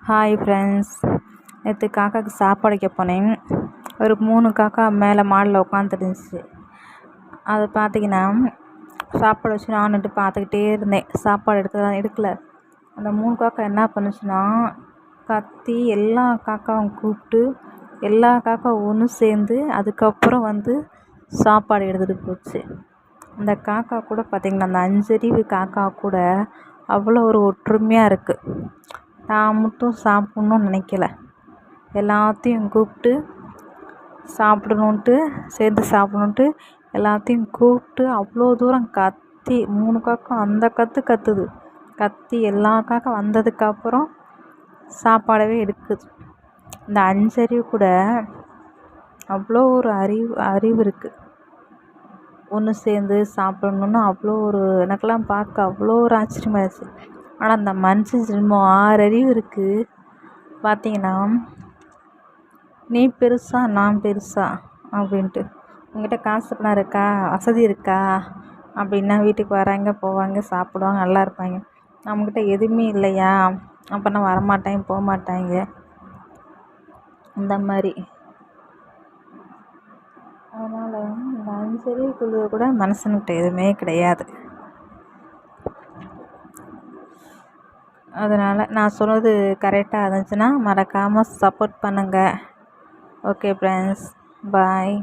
Hi friends, நேற்று காக்காவுக்கு சாப்பாடு வைக்க போனேன். ஒரு 3 காக்கா மேலே மாடில் உட்காந்துருந்துச்சு. அதை பார்த்திங்கன்னா சாப்பாடு வச்சு நானுட்டு பார்த்துக்கிட்டே இருந்தேன். சாப்பாடு எடுக்கல. அந்த 3 காக்கா என்ன பண்ணுச்சுன்னா, கத்தி எல்லா காக்காவும் கூப்பிட்டு எல்லா காக்கா ஒன்று சேர்ந்து அதுக்கப்புறம் சாப்பாடு எடுத்துகிட்டு போச்சு. அந்த காக்கா கூட பார்த்திங்கன்னா, அந்த 5 அறிவு காக்கா கூட அவ்வளோ ஒரு ஒற்றுமையாக இருக்குது. நான் மட்டும் சாப்பிட்ணுன்னு நினைக்கல, எல்லாத்தையும் கூப்பிட்டு சாப்பிடணுன்ட்டு, சேர்ந்து சாப்பிடணுன்ட்டு எல்லாத்தையும் கூப்பிட்டு அவ்வளோ தூரம் கத்தி 3 காக்கா அந்த கத்துது. கத்தி எல்லா காக்கா வந்ததுக்கப்புறம் சாப்பாடவே எடுக்குது. இந்த 5 அறிவு கூட அவ்வளோ ஒரு அறிவு இருக்குது. ஒன்று சேர்ந்து சாப்பிடணுன்னு அவ்வளோ ஒரு எனக்கெல்லாம் பார்க்க அவ்வளோ ஒரு ஆச்சரியமாகிடுச்சு. ஆனால் அந்த மனுஷன் ஜென்மம் 6 அறிவு இருக்குது. பார்த்தீங்கன்னா, நீ பெருசா நான் பெருசா அப்படின்ட்டு. உங்கள்கிட்ட காசு பணம் இருக்கா, வசதி இருக்கா அப்படின்னா வீட்டுக்கு வராங்க, போவாங்க, சாப்பிடுவாங்க, நல்லா இருப்பாங்க. நம்மக்கிட்ட எதுவுமே இல்லையா அப்படின்னா வரமாட்டாங்க, போக மாட்டாங்க. அந்த மாதிரி. அதனால் இந்த 5 அறிவுக்குள்ளே கூட மனுஷன்கிட்ட எதுவுமே கிடையாது. அதனால் நான் சொன்னது கரெக்டாக இருந்துச்சுன்னா மறக்காமல் சப்போர்ட் பண்ணுங்கள். ஓகே ஃப்ரெண்ட்ஸ், பாய்.